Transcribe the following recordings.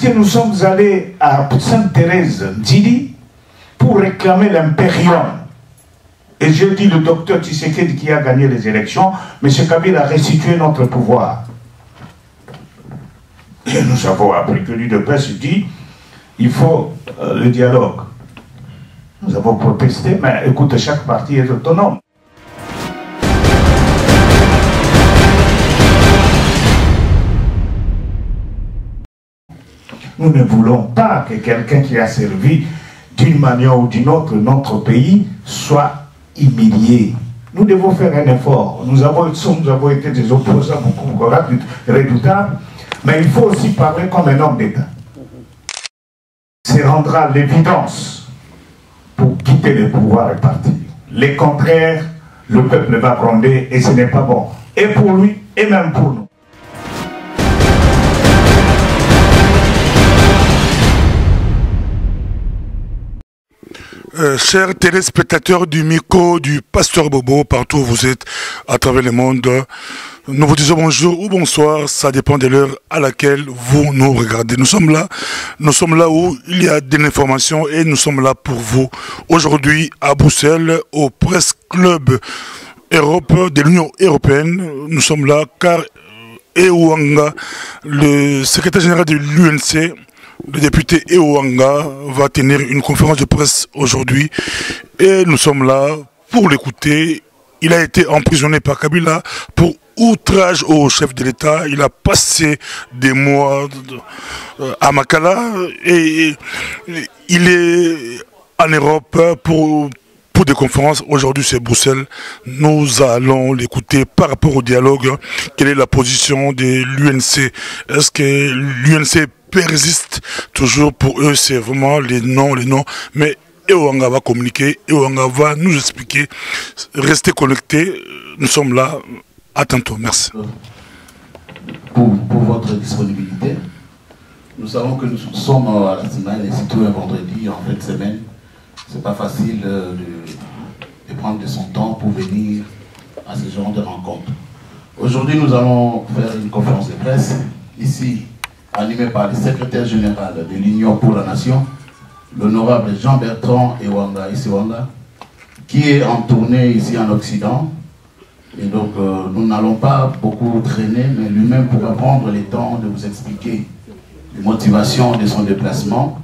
puisque nous sommes allés à Sainte-Thérèse Ndjili pour réclamer l'impérium. Et je dis le docteur Tshisekedi qui a gagné les élections, M. Kabila a restitué notre pouvoir. Et nous avons appris que l'UDPS dit il faut le dialogue. Nous avons protesté, mais écoute, chaque parti est autonome. Nous ne voulons pas que quelqu'un qui a servi d'une manière ou d'une autre notre pays soit humilié. Nous devons faire un effort. Nous avons été des opposants beaucoup redoutables, mais il faut aussi parler comme un homme d'État. C'est rendra l'évidence pour quitter le pouvoir et partir. Les contraires, le peuple va gronder et ce n'est pas bon. Et pour lui, et même pour nous. Chers téléspectateurs du micro du Pasteur Bobo, partout où vous êtes à travers le monde, nous vous disons bonjour ou bonsoir, ça dépend de l'heure à laquelle vous nous regardez. Nous sommes là où il y a de l'information et nous sommes là pour vous. Aujourd'hui à Bruxelles, au Presse Club Europe de l'Union Européenne, nous sommes là car Ewanga, le secrétaire général de l'UNC, le député Ewanga va tenir une conférence de presse aujourd'hui et nous sommes là pour l'écouter. Il a été emprisonné par Kabila pour outrage au chef de l'État. Il a passé des mois à Makala et il est en Europe pour des conférences. Aujourd'hui c'est Bruxelles. Nous allons l'écouter par rapport au dialogue. Quelle est la position de l'UNC? Est-ce que l'UNC persiste toujours? Pour eux c'est vraiment les noms, mais Ewanga va communiquer, Ewanga va nous expliquer. Restez connectés, nous sommes là, à tantôt, merci. Pour votre disponibilité, nous savons que nous sommes à la semaine et surtout un vendredi en fin de semaine. C'est pas facile de prendre de son temps pour venir à ce genre de rencontre. Aujourd'hui nous allons faire une conférence de presse ici, animé par le secrétaire général de l'Union pour la Nation, l'honorable Jean-Bertrand Ewanga Isiwanga, qui est en tournée ici en Occident. Et donc nous n'allons pas beaucoup traîner, mais lui-même pourra prendre le temps de vous expliquer les motivations de son déplacement.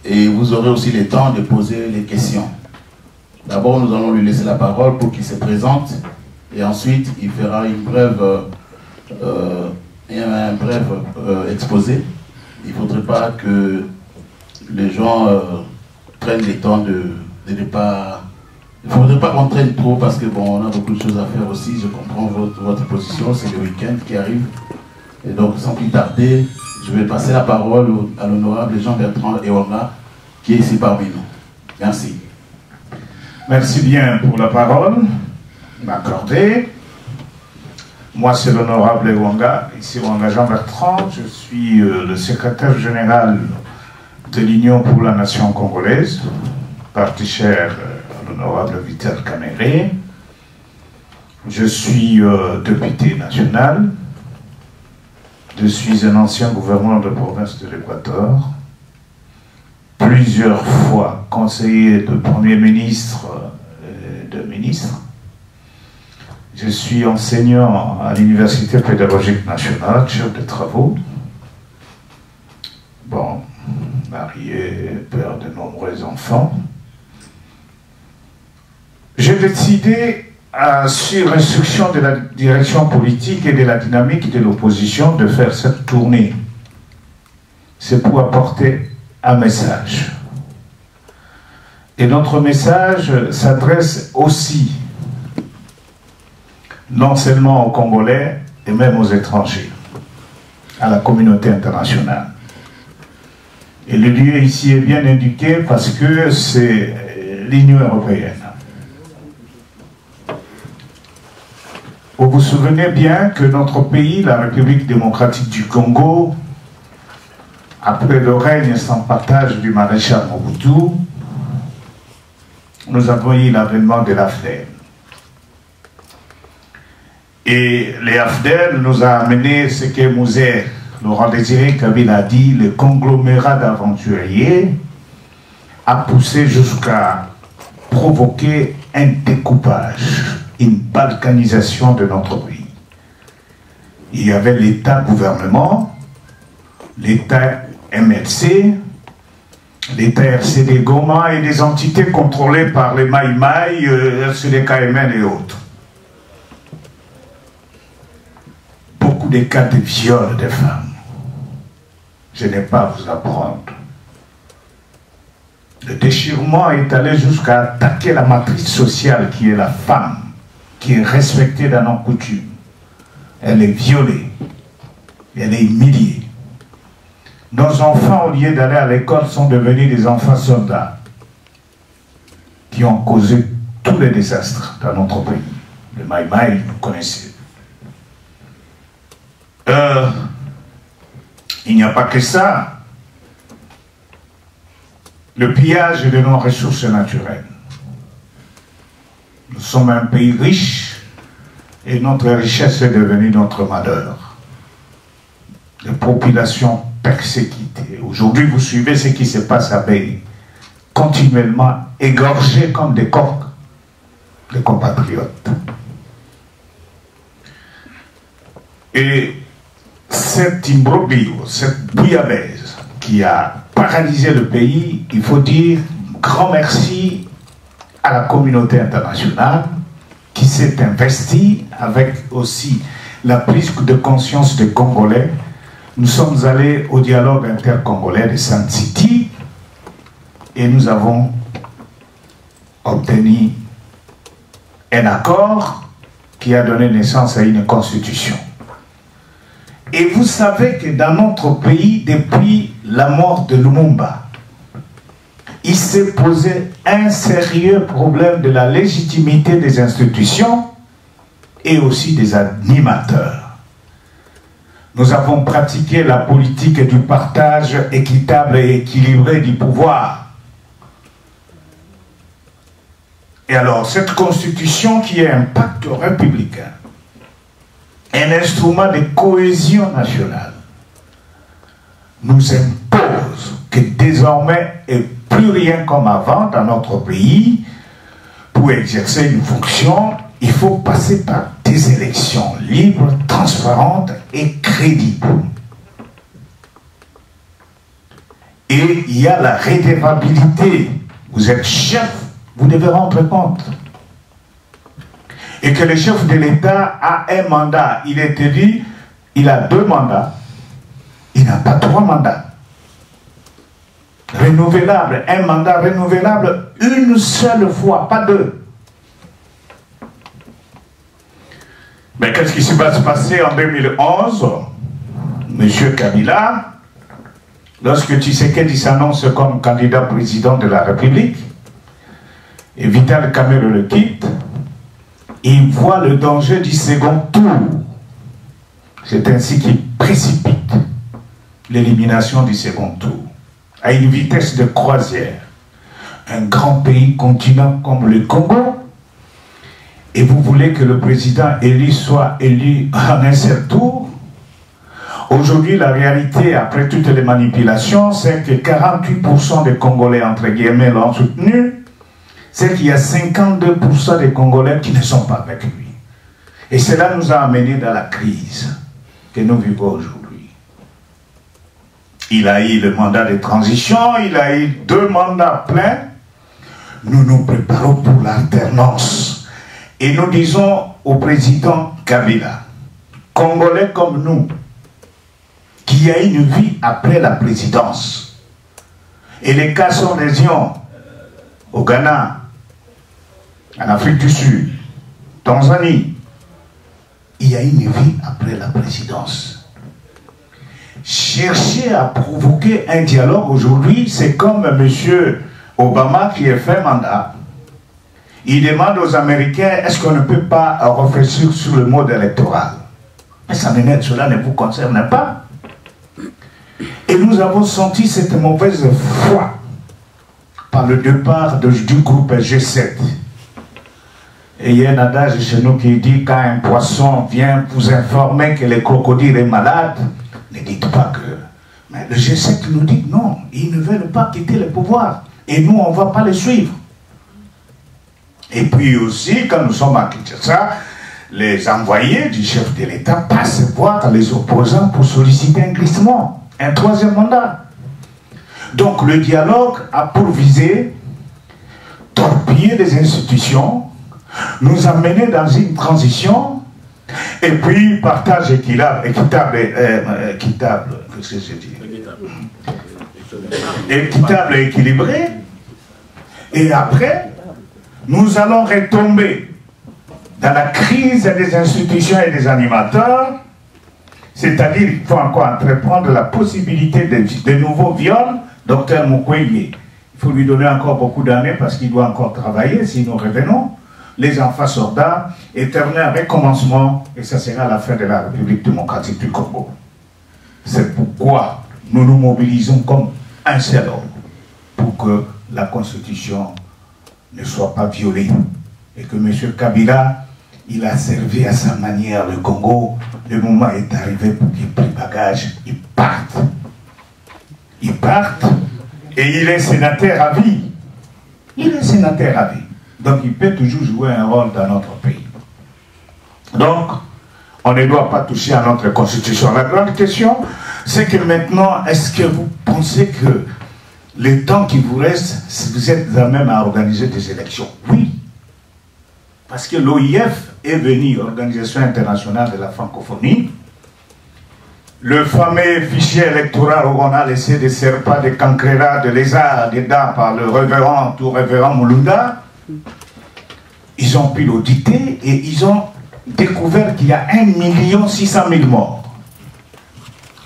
Et vous aurez aussi le temps de poser les questions. D'abord, nous allons lui laisser la parole pour qu'il se présente. Et ensuite, il fera un bref exposé. Il ne faudrait pas que les gens prennent le temps de ne pas... Il ne faudrait pas qu'on traîne trop parce que bon, on a beaucoup de choses à faire aussi. Je comprends votre position, c'est le week-end qui arrive. Et donc, sans plus tarder, je vais passer la parole à l'honorable Jean-Bertrand Ewanga qui est ici parmi nous. Merci. Merci bien pour la parole m'accorder. Moi, c'est l'honorable Ewanga, ici Ewanga Jean-Bertrand. Je suis le secrétaire général de l'Union pour la Nation congolaise, parti cher à l'honorable Vital Kamerhe. Je suis député national. Je suis un ancien gouverneur de province de l'Équateur, plusieurs fois conseiller de Premier ministre et de ministre. Je suis enseignant à l'Université pédagogique nationale, chef de travaux. Bon, marié, père de nombreux enfants. J'ai décidé, sur instruction de la direction politique et de la dynamique de l'opposition, de faire cette tournée. C'est pour apporter un message. Et notre message s'adresse aussi non seulement aux Congolais, et même aux étrangers, à la communauté internationale. Et le lieu ici est bien indiqué parce que c'est l'Union européenne. Vous vous souvenez bien que notre pays, la République démocratique du Congo, après le règne sans partage du maréchal Mobutu, nous avons eu l'avènement de l'AFDEL. Et les AFDEL nous a amené ce que Mouzé Laurent Désiré Kabila a dit, le conglomérat d'aventuriers a poussé jusqu'à provoquer un découpage, une balkanisation de notre pays. Il y avait l'État-gouvernement, l'État MLC, l'État RCD Goma et des entités contrôlées par les Maïmaï, RCD KMN et autres. Beaucoup de cas de viol des femmes. Je n'ai pas à vous apprendre. Le déchirement est allé jusqu'à attaquer la matrice sociale qui est la femme, qui est respectée dans nos coutumes. Elle est violée, elle est humiliée. Nos enfants, au lieu d'aller à l'école, sont devenus des enfants soldats qui ont causé tous les désastres dans notre pays. Le Maïmaï, vous connaissez. Il n'y a pas que ça. Le pillage de nos ressources naturelles. Nous sommes un pays riche et notre richesse est devenue notre malheur. Les populations persécutées. Aujourd'hui, vous suivez ce qui se passe à Beni, continuellement égorgés comme des coqs, les compatriotes. Et cet imbroglio, cette bouillabaisse qui a paralysé le pays, il faut dire grand merci à la communauté internationale qui s'est investie avec aussi la prise de conscience des Congolais. Nous sommes allés au dialogue intercongolais de Sun City et nous avons obtenu un accord qui a donné naissance à une constitution. Et vous savez que dans notre pays, depuis la mort de Lumumba, il s'est posé un sérieux problème de la légitimité des institutions et aussi des animateurs. Nous avons pratiqué la politique du partage équitable et équilibré du pouvoir. Et alors, cette constitution qui est un pacte républicain, un instrument de cohésion nationale, nous impose que désormais, et plus rien comme avant dans notre pays, pour exercer une fonction, il faut passer par des élections libres, transparentes et crédibles. Et il y a la redevabilité. Vous êtes chef, vous devez rendre compte. Et que le chef de l'État a un mandat. Il est élu, il a 2 mandats. Il n'a pas 3 mandats. Renouvelable, un mandat renouvelable une seule fois, pas 2. Mais qu'est-ce qui va se passer en 2011? Monsieur Kabila, lorsque Tshisekedi s'annonce comme candidat président de la République, et Vital Kamerhe le quitte, il voit le danger du second tour. C'est ainsi qu'il précipite l'élimination du second tour, à une vitesse de croisière. Un grand pays continent comme le Congo, et vous voulez que le président élu soit élu en un seul tour? Aujourd'hui, la réalité, après toutes les manipulations, c'est que 48% des Congolais, entre guillemets, l'ont soutenu. C'est qu'il y a 52% des Congolais qui ne sont pas avec lui. Et cela nous a amenés dans la crise que nous vivons aujourd'hui. Il a eu le mandat de transition, il a eu 2 mandats pleins. Nous nous préparons pour l'alternance. Et nous disons au président Kabila, Congolais comme nous, qu'il y a une vie après la présidence. Et les cas sont légion au Ghana, en Afrique du Sud, Tanzanie. Il y a une vie après la présidence. Chercher à provoquer un dialogue aujourd'hui, c'est comme M. Obama qui a fait mandat. Il demande aux Américains, est-ce qu'on ne peut pas réfléchir sur le mode électoral? Mais cela ne vous concerne pas. Et nous avons senti cette mauvaise foi par le départ du groupe G7. Et il y a un adage chez nous qui dit, quand un poisson vient vous informer que le crocodile est malade, Ne dites pas que... Mais le G7 nous dit non, ils ne veulent pas quitter le pouvoir. Et nous, on ne va pas les suivre. Et puis aussi, quand nous sommes à Kinshasa, les envoyés du chef de l'État passent voir les opposants pour solliciter un glissement, un troisième mandat. Donc le dialogue a pour visée torpiller les institutions, nous amener dans une transition, et puis partage équitable, qu'est-ce que j'ai dit? Équitable et équilibré, et après, nous allons retomber dans la crise des institutions et des animateurs, c'est-à-dire qu'il faut encore entreprendre la possibilité de nouveaux viols. Docteur Mukwege, il faut lui donner encore beaucoup d'années parce qu'il doit encore travailler, si nous revenons. Les enfants soldats, éternel recommencement, et ça sera la fin de la République démocratique du Congo. C'est pourquoi nous nous mobilisons comme un seul homme pour que la Constitution ne soit pas violée et que M. Kabila, il a servi à sa manière le Congo. Le moment est arrivé pour qu'il prenne bagage, il parte. Il parte et il est sénateur à vie. Il est sénateur à vie. Donc il peut toujours jouer un rôle dans notre pays. Donc, on ne doit pas toucher à notre constitution. La grande question, c'est que maintenant, est-ce que vous pensez que le temps qui vous reste, vous êtes à même à organiser des élections? Oui. Parce que l'OIF est venu, Organisation internationale de la francophonie. Le fameux fichier électoral où on a laissé des serpents, des cancrera, de lézards dedans par le révérend, tout révérend Mulunda, ils ont pu l'auditer et ils ont découvert qu'il y a 1 600 000 morts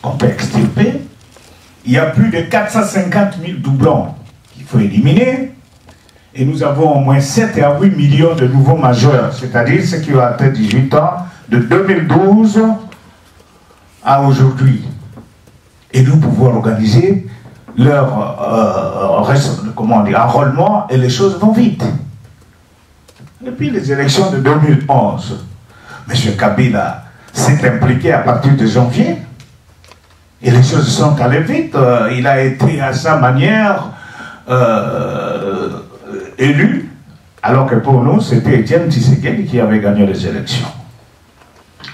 qu'on peut extirper. Il y a plus de 450 000 doublons qu'il faut éliminer. Et nous avons au moins 7 à 8 millions de nouveaux majeurs, c'est-à-dire ceux qui ont atteint 18 ans, de 2012 à aujourd'hui. Et nous pouvons organiser leur enrôlement et les choses vont vite. Depuis les élections de 2011, M. Kabila s'est impliqué à partir de janvier et les choses sont allées vite. Il a été à sa manière élu, alors que pour nous, c'était Etienne Tshisekedi qui avait gagné les élections.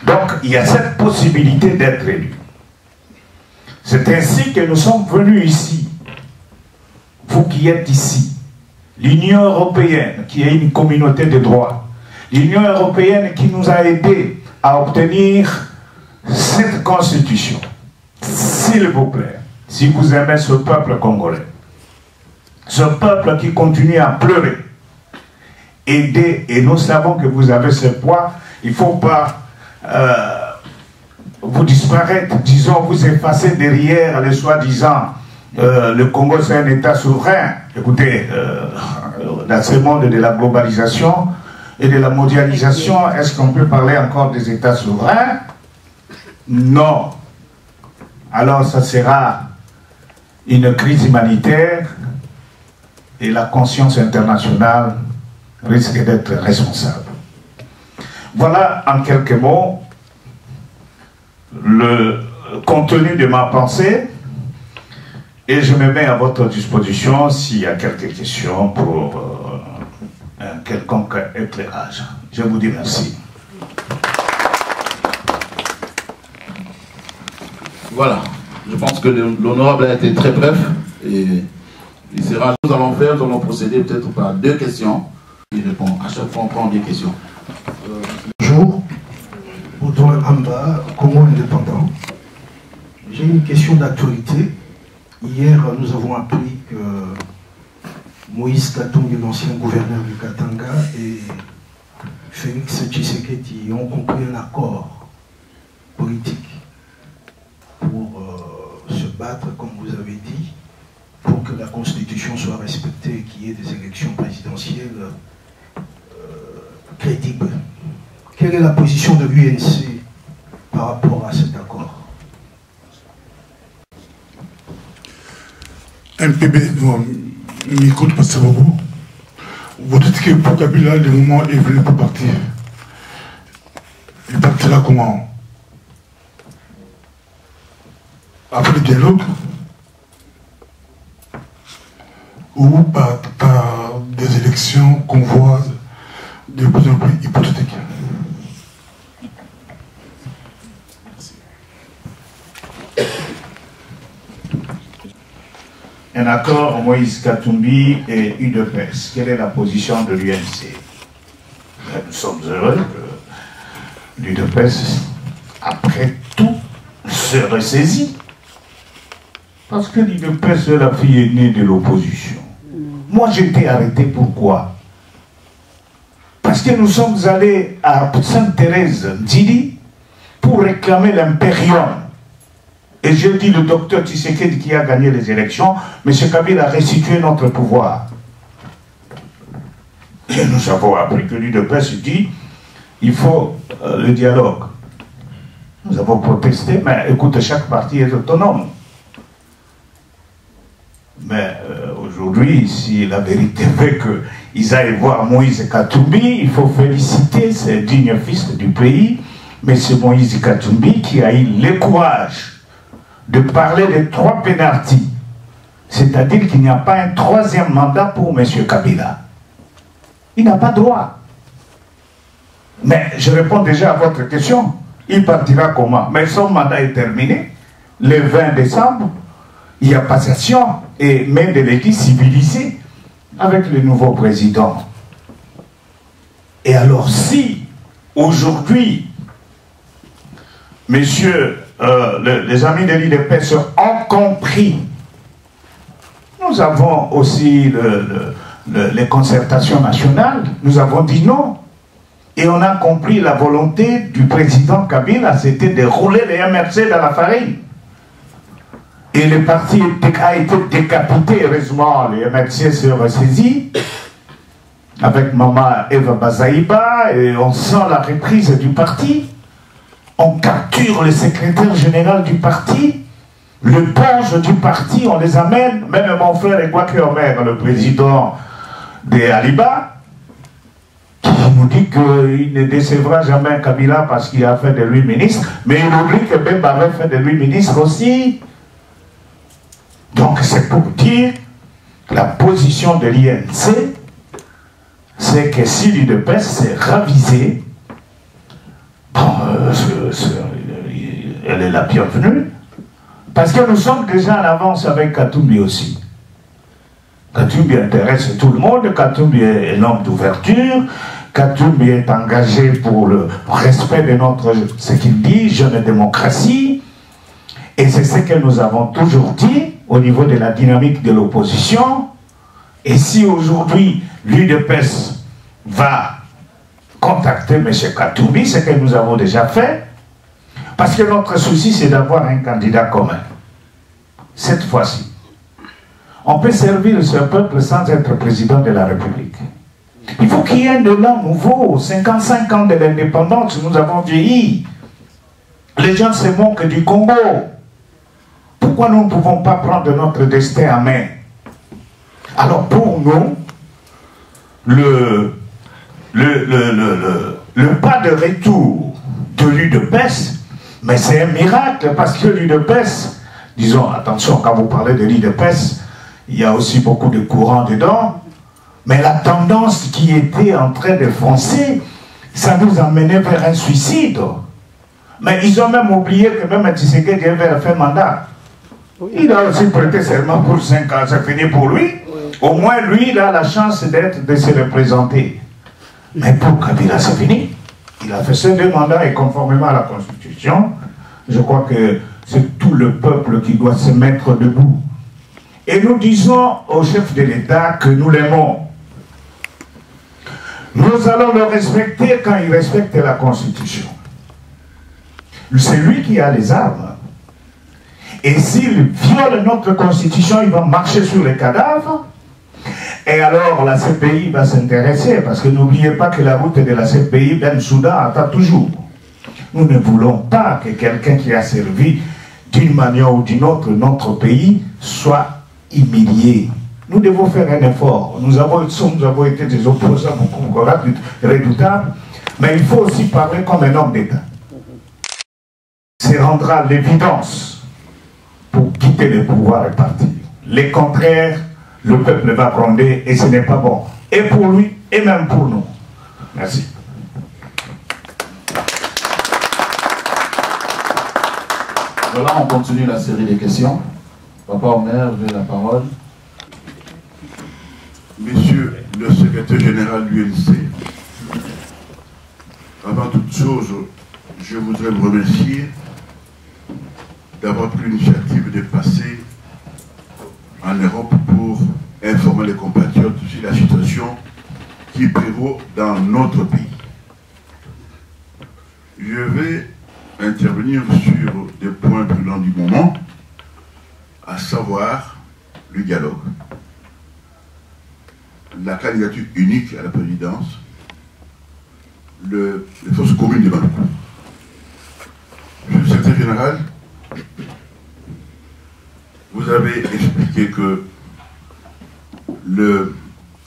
Donc, il y a cette possibilité d'être élu. C'est ainsi que nous sommes venus ici. Vous qui êtes ici, l'Union européenne, qui est une communauté de droit, l'Union européenne qui nous a aidés à obtenir cette constitution. S'il vous plaît, si vous aimez ce peuple congolais, ce peuple qui continue à pleurer, aidez, et nous savons que vous avez ce poids, il ne faut pas vous disparaître, disons, vous effacer derrière les soi-disant le Congo c'est un État souverain. Écoutez, dans ce monde de la globalisation et de la mondialisation, est-ce qu'on peut parler encore des États souverains? Non. Alors ça sera une crise humanitaire et la conscience internationale risque d'être responsable. Voilà en quelques mots le contenu de ma pensée et je me mets à votre disposition s'il y a quelques questions pour un quelconque éclairage. Je vous dis merci. Voilà, je pense que l'honorable a été très bref et il sera, nous allons procéder peut-être par 2 questions. Il répond, à chaque fois on prend des questions. Bonjour, Audouin Amba, Congo indépendant. J'ai une question d'actualité. Hier, nous avons appris que Moïse Katumbi, l'ancien gouverneur du Katanga, et Félix Tshisekedi ont conclu un accord politique pour se battre, comme vous avez dit, pour que la Constitution soit respectée et qu'il y ait des élections présidentielles crédibles. Quelle est la position de l'UNC par rapport à cet accord? MPB, m'écoute parce que vous dites que pour Kabila, le moment est venu pour partir. Il partira comment? après le dialogue ou par des élections qu'on voit de plus en plus hypothétiques? Un accord Moïse Katumbi et UDPS. Quelle est la position de l'UNC? Nous sommes heureux que l'UDPS, après tout, se ressaisit. Parce que l'UDPS est la fille aînée de l'opposition. Moi, j'étais arrêté pourquoi? Parce que nous sommes allés à Sainte-Thérèse d'Ili pour réclamer l'impérium. Et je dis le docteur Tshisekedi qui a gagné les élections, M. Kabila a restitué notre pouvoir. Et nous avons appris que l'UDPS dit il faut le dialogue. Nous avons protesté, mais écoute, chaque parti est autonome. Mais aujourd'hui, si la vérité veut qu'ils aillent voir Moïse Katumbi, il faut féliciter ce digne fils du pays, M. Moïse Katumbi, qui a eu le courage de parler de 3 pénaltys. C'est-à-dire qu'il n'y a pas un 3e mandat pour M. Kabila. Il n'a pas droit. Mais je réponds déjà à votre question. Il partira comment? Mais son mandat est terminé. Le 20 décembre, il y a passation et main de l'équipe civilisée avec le nouveau président. Et alors si, aujourd'hui, messieurs, les amis de l'UDPS ont compris. Nous avons aussi les concertations nationales. Nous avons dit non. Et on a compris la volonté du président Kabila, c'était de rouler les MRC dans la farine. Et le parti a été décapité. Heureusement, les MRC se ressaisit avec Maman Eva Bazaïba et on sent la reprise du parti. On capture le secrétaire général du parti, le page du parti, on les amène, même mon frère Egwake Omer, le président de Aliba, qui nous dit qu'il ne décevra jamais Kabila parce qu'il a fait de lui ministre, mais il oublie que Bemba avait fait de lui ministre aussi. Donc c'est pour dire la position de l'INC, c'est que si l'UDPS s'est ravisé, elle est la bienvenue, parce que nous sommes déjà en avance avec Katumbi aussi. Katumbi intéresse tout le monde, Katumbi est l'homme d'ouverture, Katumbi est engagé pour le respect de notre, ce qu'il dit, jeune démocratie, et c'est ce que nous avons toujours dit au niveau de la dynamique de l'opposition. Et si aujourd'hui l'UDPS va contacter M. Katumbi, ce que nous avons déjà fait, parce que notre souci c'est d'avoir un candidat commun. Cette fois-ci, on peut servir ce peuple sans être président de la République. Il faut qu'il y ait un élan nouveau. 55 ans de l'indépendance, nous avons vieilli. Les gens se moquent du Congo. Pourquoi nous ne pouvons pas prendre notre destin en main? Alors pour nous, le pas de retour de l'UDPS, mais c'est un miracle parce que l'UDPS, disons, attention, quand vous parlez de l'UDPS, il y a aussi beaucoup de courants dedans, mais la tendance qui était en train de foncer, ça nous amenait vers un suicide. Mais ils ont même oublié que même Tshisekedi avait fait mandat. Il a aussi prêté serment pour 5 ans, c'est fini pour lui. Au moins, lui, il a la chance de se représenter. Mais pour Kabila, c'est fini. Il a fait ses 2 mandats et conformément à la Constitution, je crois que c'est tout le peuple qui doit se mettre debout. Et nous disons au chef de l'État que nous l'aimons. Nous allons le respecter quand il respecte la Constitution. C'est lui qui a les armes. Et s'il viole notre Constitution, il va marcher sur les cadavres. Et alors la CPI va s'intéresser, parce que n'oubliez pas que la route de la CPI, Ben Soudan attend toujours. Nous ne voulons pas que quelqu'un qui a servi d'une manière ou d'une autre notre pays soit humilié. Nous devons faire un effort. Nous avons été des opposants beaucoup redoutables, mais il faut aussi parler comme un homme d'État. C'est rendre à l'évidence pour quitter le pouvoir et partir. Les contraires, le peuple va gronder et ce n'est pas bon. Et pour lui, et même pour nous. Merci. Voilà, on continue la série des questions. Papa Omer, vous avez la parole. Monsieur le secrétaire général de l'UNC, avant toute chose, je voudrais vous remercier d'avoir pris l'initiative de passer en Europe pour informer les compatriotes sur la situation qui prévaut dans notre pays. Je vais intervenir sur des points brûlants du moment, à savoir le dialogue, la candidature unique à la présidence, les forces communes de Bamako. Monsieur le secrétaire général, vous avez expliqué que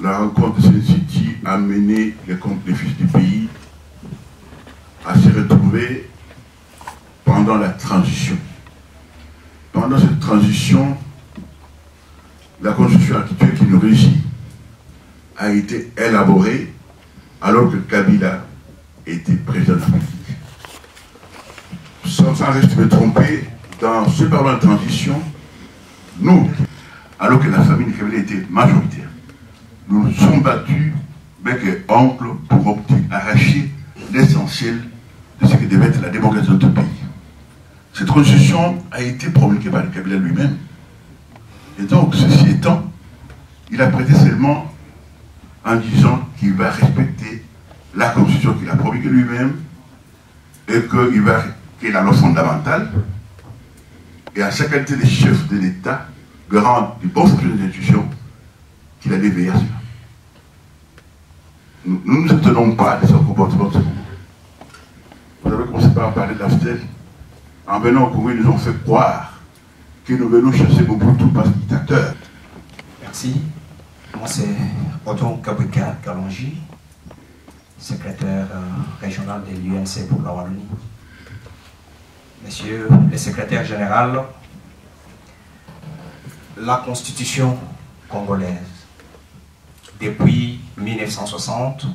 la rencontre de City a mené les fils du pays à se retrouver pendant la transition. Pendant cette transition, la constitution actuelle qui nous régit a été élaborée alors que Kabila était président de la République. Sans rester me tromper, dans ce parlement de transition, nous, alors que la famille de Kabila était majoritaire, nous nous sommes battus bec et oncle pour arracher l'essentiel de ce que devait être la démocratie de notre pays. Cette transition a été promulguée par le Kabila lui-même. Et donc, ceci étant, il a prêté seulement en disant qu'il va respecter la constitution qu'il a promulguée lui-même et qu'il est la loi fondamentale. Et à sa qualité de chef de l'État, garant du bon fonctionnement des institutions, qu'il allait veiller à cela. Nous ne nous étonnons pas de son comportement de ce moment. Vous avez commencé par parler d'Aftel. En venant au Congo, ils nous ont fait croire que nous venons chercher Mobutu parce qu'il est dictateur. Merci. Moi, c'est Otto Kabeka Kalonji, secrétaire régional de l'UNC pour la Wallonie. Monsieur le secrétaire général, la constitution congolaise, depuis 1960,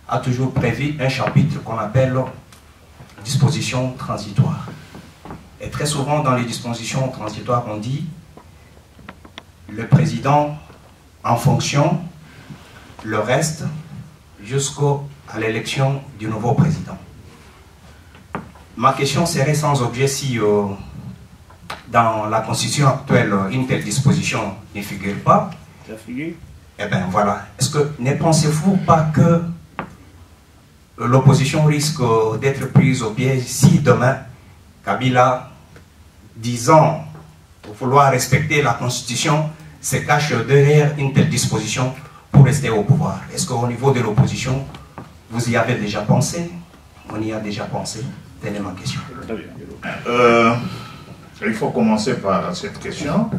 a toujours prévu un chapitre qu'on appelle dispositions transitoires. Et très souvent, dans les dispositions transitoires, on dit le président en fonction, le reste, jusqu'à l'élection du nouveau président. Ma question serait sans objet si dans la constitution actuelle, une telle disposition ne figure pas. Ça figure. Eh bien voilà. Est-ce que ne pensez-vous pas que l'opposition risque d'être prise au piège si demain, Kabila, disant vouloir respecter la constitution, se cache derrière une telle disposition pour rester au pouvoir? Est-ce qu'au niveau de l'opposition, vous y avez déjà pensé? On y a déjà pensé? Telle est ma question. Il faut commencer par cette question.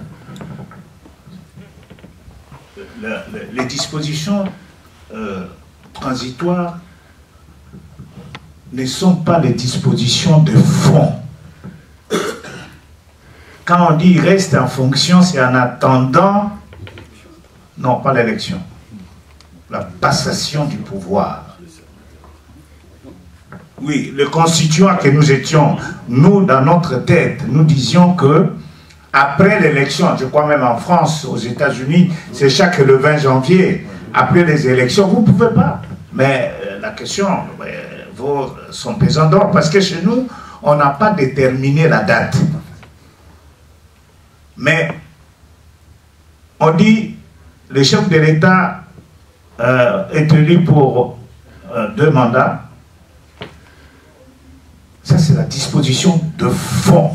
Les dispositions transitoires ne sont pas les dispositions de fond. Quand on dit reste en fonction, c'est en attendant, non pas l'élection, la passation du pouvoir. Oui, le constituant que nous étions, nous dans notre tête, nous disions que après l'élection, je crois même en France, aux États-Unis, c'est chaque le 20 janvier, après les élections, vous ne pouvez pas. Mais la question vaut son pesant d'or, parce que chez nous, on n'a pas déterminé la date. Mais on dit, le chef de l'État est élu pour 2 mandats. Ça, c'est la disposition de fond.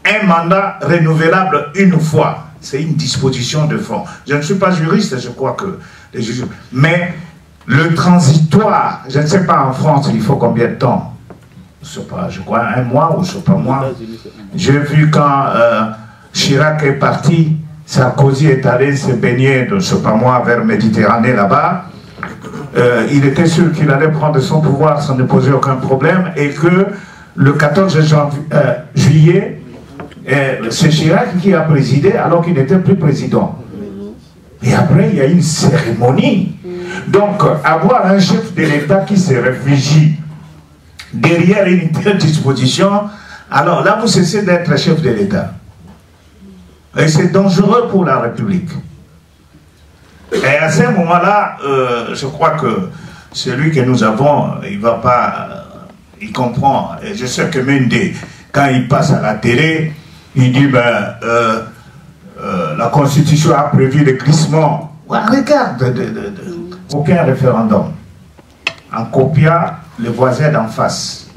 Un mandat renouvelable une fois, c'est une disposition de fond. Je ne suis pas juriste, je crois que les juges... Mais le transitoire, je ne sais pas en France, il faut combien de temps? Je ne sais pas, je crois 1 mois ou je ne sais pas moi. J'ai vu quand Chirac est parti, Sarkozy est allé se baigner, je ne sais pas moi, vers Méditerranée là-bas. Il était sûr qu'il allait prendre son pouvoir sans ne poser aucun problème et que le 14 juillet, c'est Chirac qui a présidé alors qu'il n'était plus président. Et après, il y a une cérémonie. Donc, avoir un chef de l'État qui se réfugie derrière une telle disposition, alors là, vous cessez d'être chef de l'État. Et c'est dangereux pour la République. Et à ce moment-là, je crois que celui que nous avons, il ne va pas... il comprend. Et je sais que Mende, quand il passe à la télé, il dit, la Constitution a prévu le glissement. Regarde, aucun référendum. En copiant le voisin d'en face.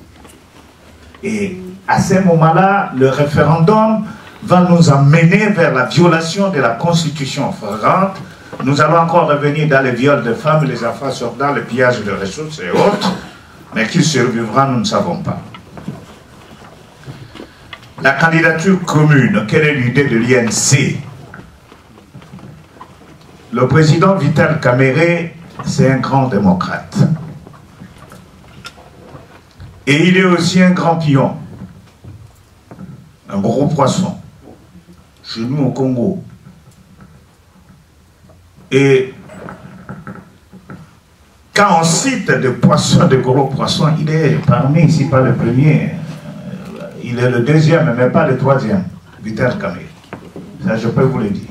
Et à ce moment-là, le référendum va nous amener vers la violation de la Constitution flagrante. Nous allons encore revenir dans les viols de femmes, les enfants dans le pillage de ressources et autres. Mais qui survivra, nous ne savons pas. La candidature commune, quelle est l'idée de l'INC? Le président Vital Kamerhe, c'est un grand démocrate. Et il est aussi un grand pion, un gros poisson, chez nous au Congo. Et quand on cite des poissons, de gros poissons, il est parmi, ici pas le premier, il est le deuxième, mais pas le troisième, Vital Kamerhe. Ça, je peux vous le dire.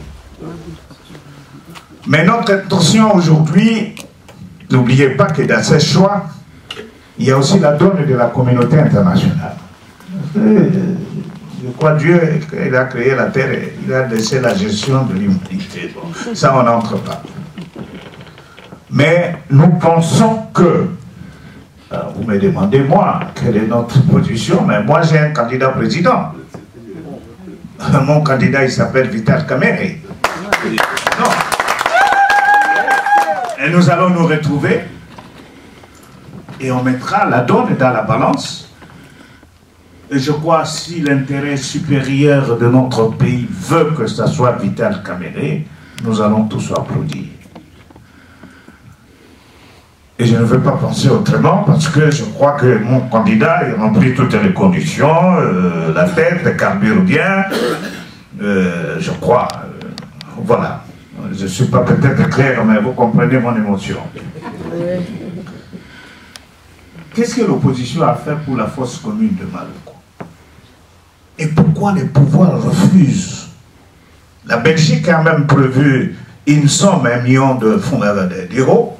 Mais notre intention aujourd'hui, n'oubliez pas que dans ces choix, il y a aussi la donne de la communauté internationale. Je crois Dieu, il a créé la terre, il a laissé la gestion de l'humanité. Bon, ça, on n'entre pas. Mais nous pensons que, vous me demandez moi, quelle est notre position, mais moi j'ai un candidat président. Mon candidat, il s'appelle Vital Kamerhe. Non. Et nous allons nous retrouver et on mettra la donne dans la balance. Et je crois si l'intérêt supérieur de notre pays veut que ce soit Vital Kamerhe, nous allons tous applaudir. Et je ne veux pas penser autrement parce que je crois que mon candidat il remplit toutes les conditions, la tête carbure bien, je crois, voilà. Je ne suis pas peut-être clair, mais vous comprenez mon émotion. Qu'est-ce que l'opposition a fait pour la fosse commune de Maloko? Et pourquoi les pouvoirs refusent? La Belgique a même prévu une somme, 1 million d'euros,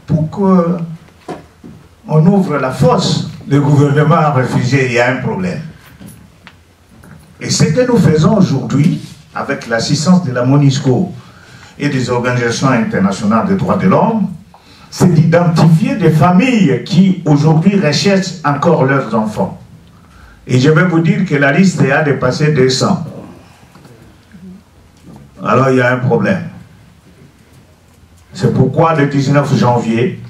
pour qu'on ouvre la fosse. Le gouvernement a refusé, il y a un problème. Et ce que nous faisons aujourd'hui, avec l'assistance de la MONUSCO et des organisations internationales des droits de l'homme, c'est d'identifier des familles qui aujourd'hui recherchent encore leurs enfants. Et je vais vous dire que la liste a dépassé 200. Alors il y a un problème. C'est pourquoi le 19 janvier,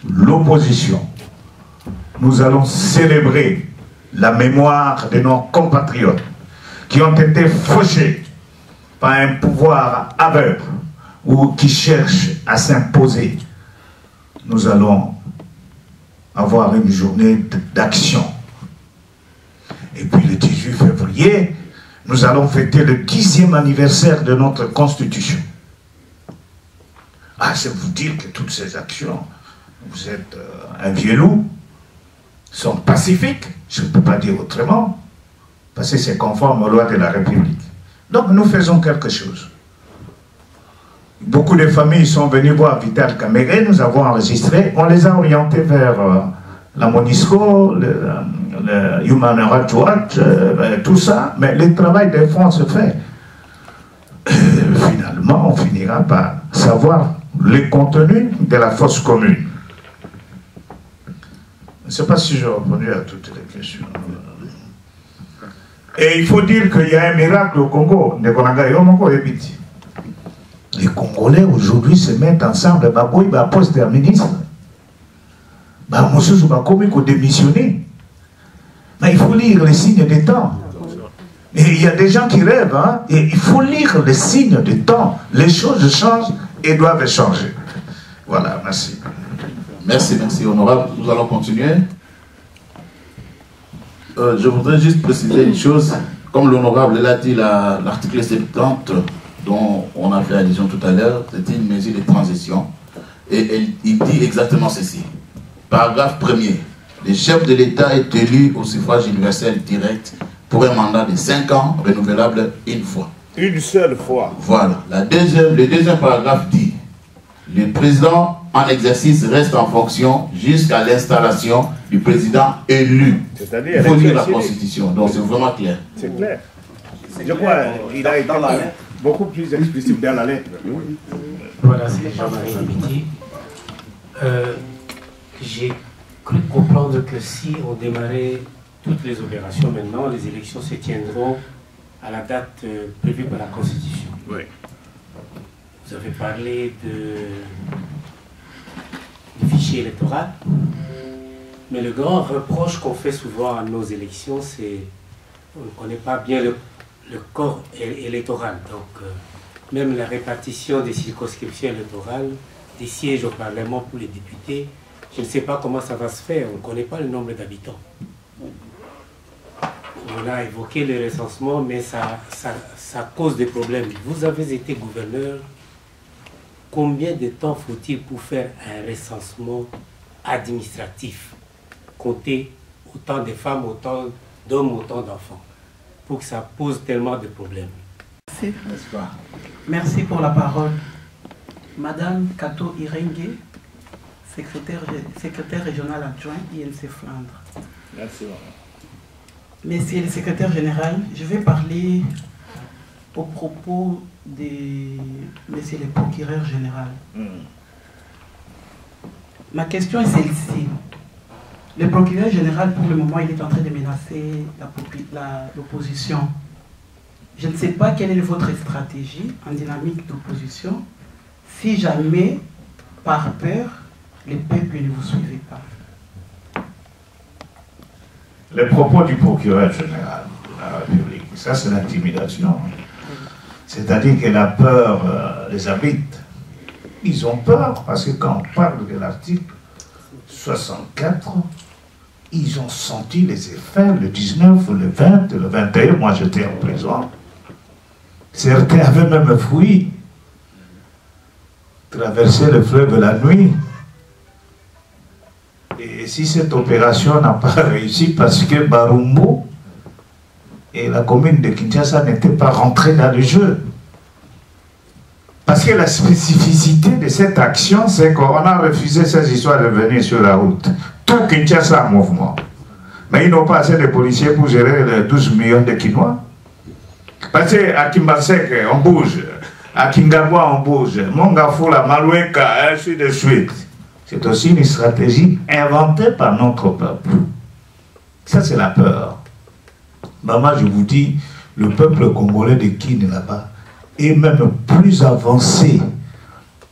l'opposition, nous allons célébrer la mémoire de nos compatriotes qui ont été fauchés par un pouvoir aveugle ou qui cherche à s'imposer. Nous allons avoir une journée d'action. Et puis le 18 février, nous allons fêter le 10e anniversaire de notre Constitution. Ah, c'est vous dire que toutes ces actions, vous êtes un vieux loup, sont pacifiques, je ne peux pas dire autrement, parce que c'est conforme aux lois de la République. Donc nous faisons quelque chose. Beaucoup de familles sont venues voir Vital Kamerhe, nous avons enregistré, on les a orientés vers la MONUSCO, le Human Rights Watch, tout ça, mais le travail des fonds se fait. Finalement, on finira par savoir le contenu de la fosse commune. Je ne sais pas si j'ai répondu à toutes les questions. Et il faut dire qu'il y a un miracle au Congo. Les Congolais aujourd'hui se mettent ensemble, ils postent un ministre. Ils démissionner. Mais il faut lire les signes des temps. Et il y a des gens qui rêvent, hein, et il faut lire les signes des temps. Les choses changent et doivent changer. Voilà, merci. Merci, merci, honorable. Nous allons continuer. Je voudrais juste préciser une chose comme l'honorable l'a dit, l'article 70 dont on a fait allusion tout à l'heure, c'était une mesure de transition. Et il dit exactement ceci. Paragraphe 1er. Le chef de l'État est élu au suffrage universel direct pour un mandat de 5 ans, renouvelable une fois. Une seule fois. Voilà. Le deuxième paragraphe dit, le président en exercice reste en fonction jusqu'à l'installation du président élu. C'est-à-dire, il faut lire la Constitution, donc c'est vraiment clair. C'est clair. Je crois qu'il a été beaucoup plus explicite dans la lettre. Voilà, c'est Jean-Marie Limiti. J'ai cru comprendre que si on démarrait toutes les opérations maintenant, les élections se tiendront à la date prévue par la Constitution. Oui. Vous avez parlé du fichier électoral, mais le grand reproche qu'on fait souvent à nos élections, c'est qu'on ne connaît pas bien le corps électoral. Donc, même la répartition des circonscriptions électorales, des sièges au Parlement pour les députés, je ne sais pas comment ça va se faire, on ne connaît pas le nombre d'habitants. On a évoqué le recensement, mais ça cause des problèmes. Vous avez été gouverneur, combien de temps faut-il pour faire un recensement administratif? Compter autant de femmes, autant d'hommes, autant d'enfants, pour que ça pose tellement de problèmes. Merci. Merci pour la parole. Madame Kato Irengue, secrétaire régional adjoint INC Flandre. Merci. Monsieur le secrétaire général, je vais parler au propos de monsieur le procureur général. Ma question est celle-ci. Le procureur général, pour le moment, il est en train de menacer l'opposition. Je ne sais pas quelle est votre stratégie en dynamique d'opposition si jamais, par peur, les peuples ne vous suivent pas. Les propos du procureur général de la République, ça c'est l'intimidation. C'est-à-dire que la peur les habite. Ils ont peur parce que quand on parle de l'article 64, ils ont senti les effets le 19, le 20, le 21. Moi j'étais en prison. Certains avaient même fui, traversé le fleuve la nuit. Et si cette opération n'a pas réussi parce que Barumbo et la commune de Kinshasa n'étaient pas rentrés dans le jeu. Parce que la spécificité de cette action, c'est qu'on a refusé ces histoires de venir sur la route. Tout Kinshasa en mouvement. Mais ils n'ont pas assez de policiers pour gérer les 12 millions de Kinois. Parce qu'à Kimbasek, on bouge. À Kingabwa, on bouge. Mongafoula, Maloueka, ainsi de suite. C'est aussi une stratégie inventée par notre peuple. Ça, c'est la peur. Maman, je vous dis, le peuple congolais de Kin là-bas est même plus avancé,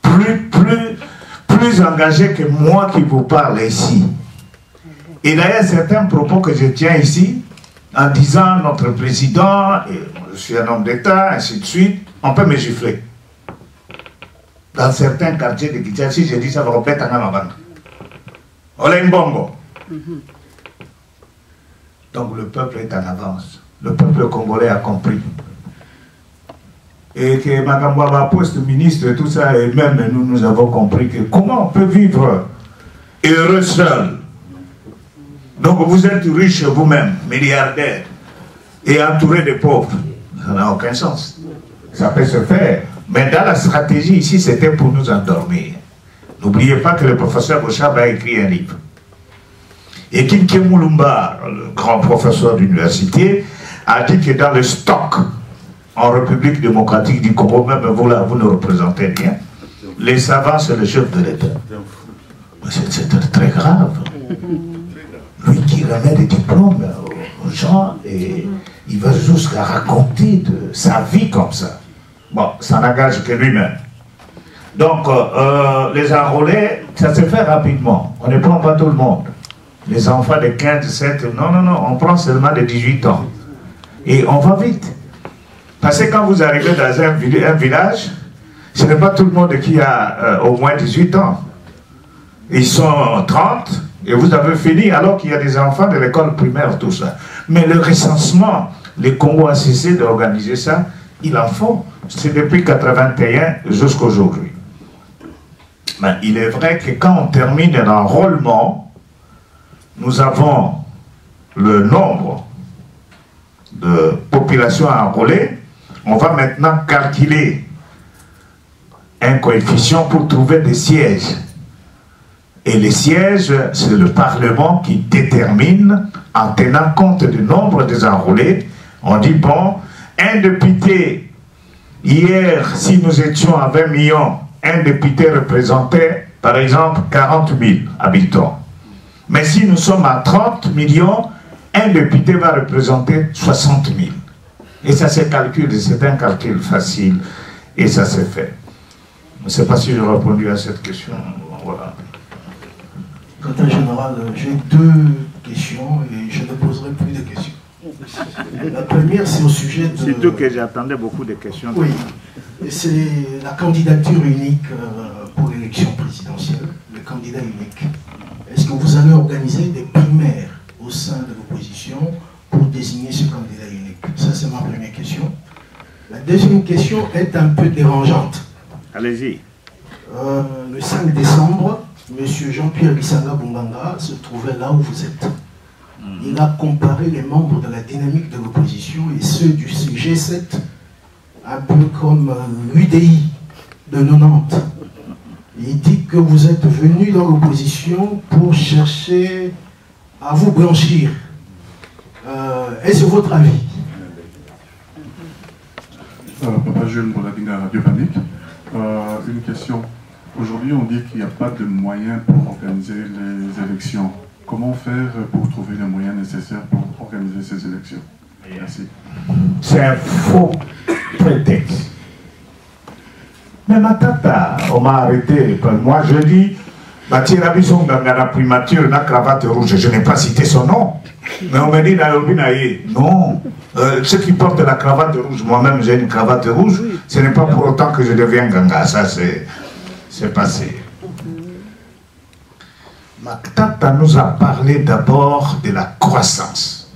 plus engagé que moi qui vous parle ici. Et d'ailleurs, certains propos que je tiens ici, en disant notre président, et je suis un homme d'État, ainsi de suite, on peut me gifler. Dans certains quartiers de Kinshasa, si je dis ça, va répéter à Namabanda. Olembongo. Donc le peuple est en avance. Le peuple congolais a compris. Et que Makambaba, post-ministre, tout ça, et même nous avons compris que comment on peut vivre heureux seul. Donc vous êtes riche vous-même, milliardaire, et entouré de pauvres. Ça n'a aucun sens. Ça peut se faire. Mais dans la stratégie ici, c'était pour nous endormir. N'oubliez pas que le professeur Bochab a écrit un livre. Et Kinke Moulumba, le grand professeur d'université, a dit que dans le stock en République démocratique du Congo, même vous là, vous ne représentez rien, les savants, c'est le chef de l'État. C'est très grave. Lui qui remet des diplômes aux gens et il va jusqu'à raconter de sa vie comme ça. Bon, ça n'engage que lui-même. Donc, les enrôlés, ça se fait rapidement. On ne prend pas tout le monde. Les enfants de 15, 17, non, on prend seulement de 18 ans. Et on va vite. Parce que quand vous arrivez dans un village, ce n'est pas tout le monde qui a au moins 18 ans. Ils sont 30 et vous avez fini alors qu'il y a des enfants de l'école primaire, tout ça. Mais le recensement Le Congo a cessé d'organiser ça. Il en faut. C'est depuis 1981 jusqu'à aujourd'hui. Mais il est vrai que quand on termine un enrôlement, nous avons le nombre de populations enrôlées. On va maintenant calculer un coefficient pour trouver des sièges. Et les sièges, c'est le Parlement qui détermine, en tenant compte du nombre des enrôlés. On dit, bon, un député, hier, si nous étions à 20 millions, un député représentait, par exemple, 40 000 habitants. Mais si nous sommes à 30 millions, un député va représenter 60 000. Et ça se calcule, c'est un calcul facile, et ça s'est fait. Je ne sais pas si j'ai répondu à cette question. Voilà. Secrétaire général, j'ai deux questions et je ne poserai plus de questions. La première, c'est au sujet de... Surtout que j'attendais beaucoup de questions. Oui, c'est la candidature unique pour l'élection présidentielle, le candidat unique. Est-ce que vous allez organiser des primaires au sein de l'opposition pour désigner ce candidat unique? Ça, c'est ma première question. La deuxième question est un peu dérangeante. Allez-y. Le 5 décembre, M. Jean-Pierre Lissanga Bombanga se trouvait là où vous êtes. Il a comparé les membres de la dynamique de l'opposition et ceux du G7, un peu comme l'UDI de 90. Il dit que vous êtes venu dans l'opposition pour chercher à vous blanchir. Est-ce votre avis? Papa Jeune pour la Radio Panique. Une question. Aujourd'hui, on dit qu'il n'y a pas de moyens pour organiser les élections. Comment faire pour trouver les moyens nécessaires pour organiser ces élections? Merci. C'est un faux prétexte. Mais ma tata, on m'a arrêté. Moi, je dis, Batira Bison dans la primature, la cravate rouge. Je n'ai pas cité son nom. Mais on m'a dit, non. Ceux qui portent la cravate rouge, moi-même j'ai une cravate rouge, ce n'est pas pour autant que je deviens ganga. Ça, c'est passé. Ma tata nous a parlé d'abord de la croissance.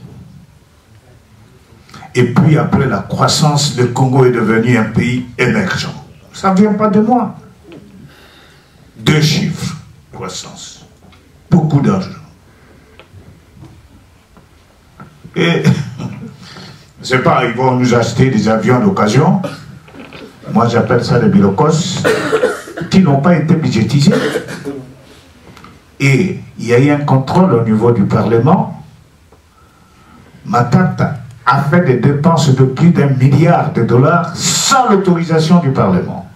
Et puis après la croissance, le Congo est devenu un pays émergent. Ça ne vient pas de moi. 2 chiffres, croissance. Beaucoup d'argent. Et, je ne sais pas, ils vont nous acheter des avions d'occasion. Moi, j'appelle ça des bilocos, qui n'ont pas été budgétisés. Et il y a eu un contrôle au niveau du Parlement. Ma tante a fait des dépenses de plus d'1 milliard de dollars sans l'autorisation du Parlement.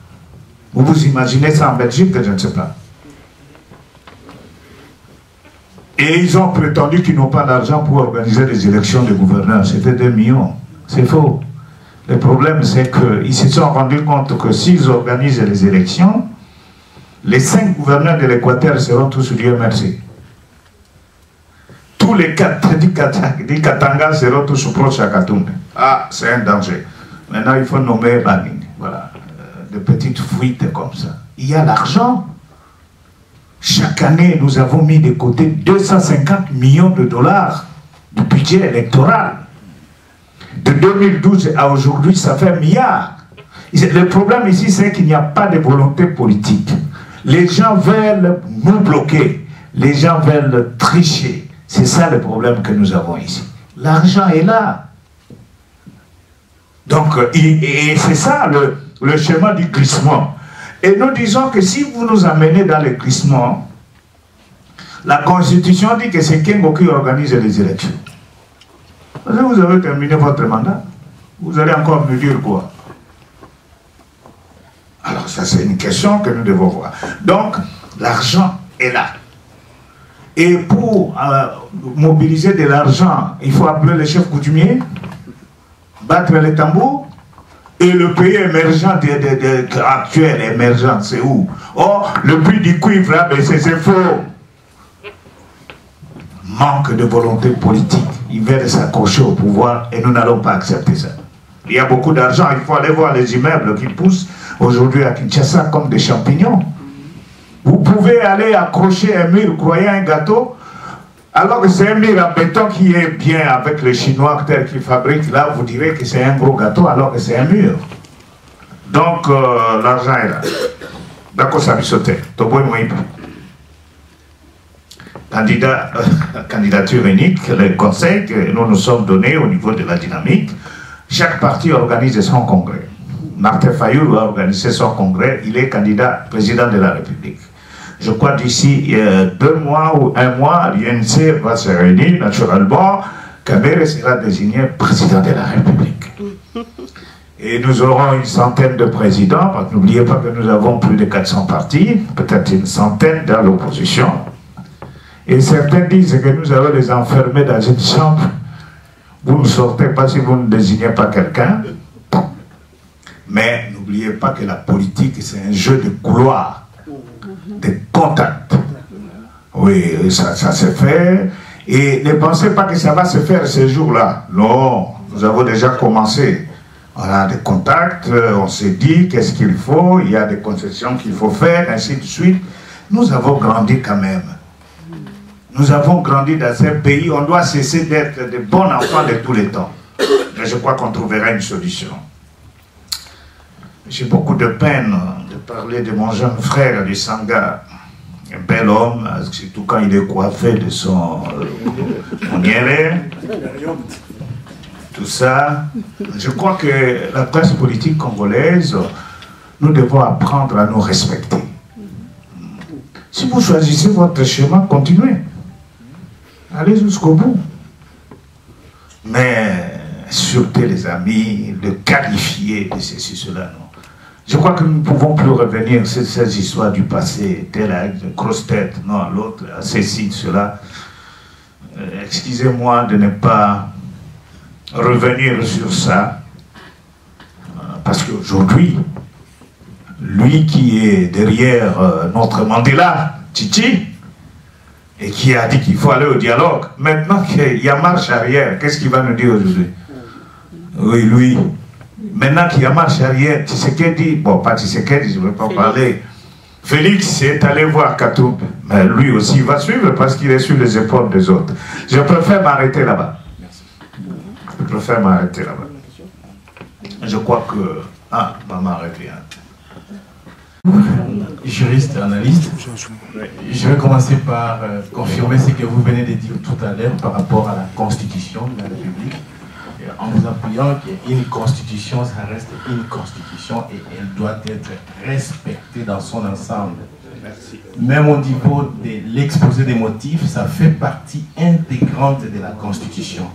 Vous vous imaginez ça en Belgique, je ne sais pas. Et ils ont prétendu qu'ils n'ont pas d'argent pour organiser les élections de gouverneurs. C'était 2 millions. C'est faux. Le problème, c'est qu'ils se sont rendus compte que s'ils organisent les élections, les 5 gouverneurs de l'Équateur seront tous Dieu merci. Tous les 4 du Katanga seront tous proches à Katumbe. Ah, c'est un danger. Maintenant, il faut nommer Baning. Voilà. De petites fuites comme ça. Il y a l'argent. Chaque année, nous avons mis de côté 250 millions de dollars de budget électoral. De 2012 à aujourd'hui, ça fait 1 milliard. Le problème ici, c'est qu'il n'y a pas de volonté politique. Les gens veulent nous bloquer. Les gens veulent tricher. C'est ça le problème que nous avons ici. L'argent est là. Donc, et c'est ça le schéma du glissement. Et nous disons que si vous nous amenez dans le glissement, la Constitution dit que c'est Kengo qui organise les élections. Parce que vous avez terminé votre mandat. Vous allez encore me dire quoi? Alors ça, c'est une question que nous devons voir. Donc, l'argent est là. Et pour mobiliser de l'argent, il faut appeler les chefs coutumiers, battre les tambours. Et le pays émergent actuel, émergent, c'est où? Oh, le prix du cuivre a baissé, c'est faux. Manque de volonté politique. Ils veulent s'accrocher au pouvoir et nous n'allons pas accepter ça. Il y a beaucoup d'argent, il faut aller voir les immeubles qui poussent aujourd'hui à Kinshasa comme des champignons. Vous pouvez aller accrocher un mur, croyez un gâteau, Alors que c'est un mur en béton qui est bien avec les Chinois tel qu'ils fabriquent, là, vous direz que c'est un gros gâteau alors que c'est un mur. Donc, l'argent est là. D'accord, ça va sauter. Candidature unique, le conseil que nous nous sommes donnés au niveau de la dynamique, chaque parti organise son congrès. Martin Fayulu a organisé son congrès, il est candidat président de la République. Je crois d'ici 2 mois ou 1 mois, l'INC va se réunir naturellement, Kabere sera désigné président de la République. Et nous aurons une centaine de présidents, parce que n'oubliez pas que nous avons plus de 400 partis, peut-être une centaine dans l'opposition. Et certains disent que nous allons les enfermer dans une chambre. Vous ne sortez pas si vous ne désignez pas quelqu'un. Mais n'oubliez pas que la politique, c'est un jeu de couloir, de contact. Oui, ça se fait. Et ne pensez pas que ça va se faire ces jours-là. Non, nous avons déjà commencé. On a des contacts, on s'est dit qu'est-ce qu'il faut, il y a des concessions qu'il faut faire, ainsi de suite. Nous avons grandi quand même. Nous avons grandi dans un pays, on doit cesser d'être de bons enfants de tous les temps. Mais je crois qu'on trouvera une solution. J'ai beaucoup de peine de parler de mon jeune frère du Sanga, un bel homme, surtout quand il est coiffé de son niéré, tout ça. Je crois que la classe politique congolaise, nous devons apprendre à nous respecter. Si vous choisissez votre chemin, continuez. Allez jusqu'au bout. Mais surtout les amis, de qualifier de ceci, cela, non. Je crois que nous ne pouvons plus revenir sur ces histoires du passé, telle grosse tête, non, l'autre, ceci, cela. Excusez-moi de ne pas revenir sur ça, parce qu'aujourd'hui, lui qui est derrière notre Mandela, Titi, et qui a dit qu'il faut aller au dialogue, maintenant qu'il y a marche arrière, qu'est-ce qu'il va nous dire aujourd'hui? Oui, lui. Maintenant qu'il y a marche arrière, Tshisekedi, bon, pas Tshisekedi, je ne veux pas parler. Félix est allé voir Katoum, mais lui aussi il va suivre parce qu'il est sur les épaules des autres. Je préfère m'arrêter là-bas. Je préfère m'arrêter là-bas. Je crois que... Ah, maman revient. Juriste, analyste, je vais commencer par confirmer ce que vous venez de dire tout à l'heure par rapport à la Constitution de la République, en vous appuyant qu'une Constitution, ça reste une Constitution et elle doit être respectée dans son ensemble. Merci. Même au niveau de l'exposé des motifs, ça fait partie intégrante de la Constitution.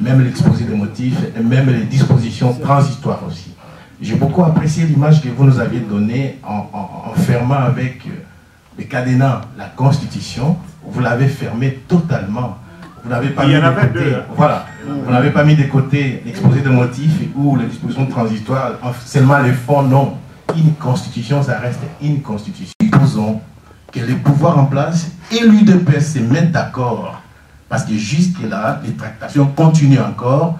Même l'exposé des motifs et même les dispositions transitoires aussi. J'ai beaucoup apprécié l'image que vous nous aviez donnée en fermant avec le cadenas la Constitution. Vous l'avez fermée totalement. Vous n'avez pas mis de côté, voilà, vous n'avez pas mis de côté l'exposé de motifs ou les dispositions transitoires, seulement les fonds, non. Une Constitution, ça reste une Constitution. Supposons que les pouvoirs en place et l'UDPS se mettent d'accord, parce que jusque-là, les tractations continuent encore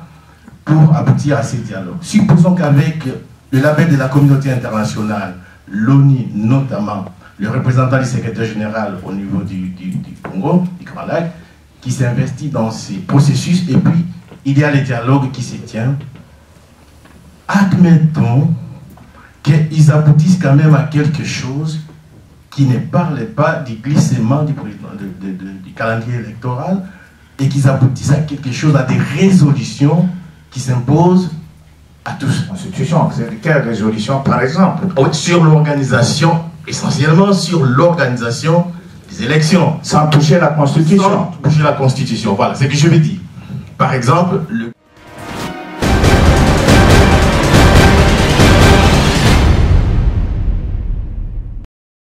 pour aboutir à ces dialogues. Supposons qu'avec le label de la communauté internationale, l'ONU notamment, le représentant du secrétaire général au niveau du Congo, du Grand Lac, qui s'investit dans ces processus, et puis il y a les dialogues qui se tiennent. Admettons qu'ils aboutissent quand même à quelque chose qui ne parle pas du glissement du calendrier électoral, et qu'ils aboutissent à quelque chose, à des résolutions qui s'imposent à tous. Constitution, c'est quelle résolution par exemple? Sur l'organisation, essentiellement sur l'organisation des élections. Sans toucher la Constitution. Sans toucher la Constitution, voilà, c'est ce que je veux dire. Par exemple, le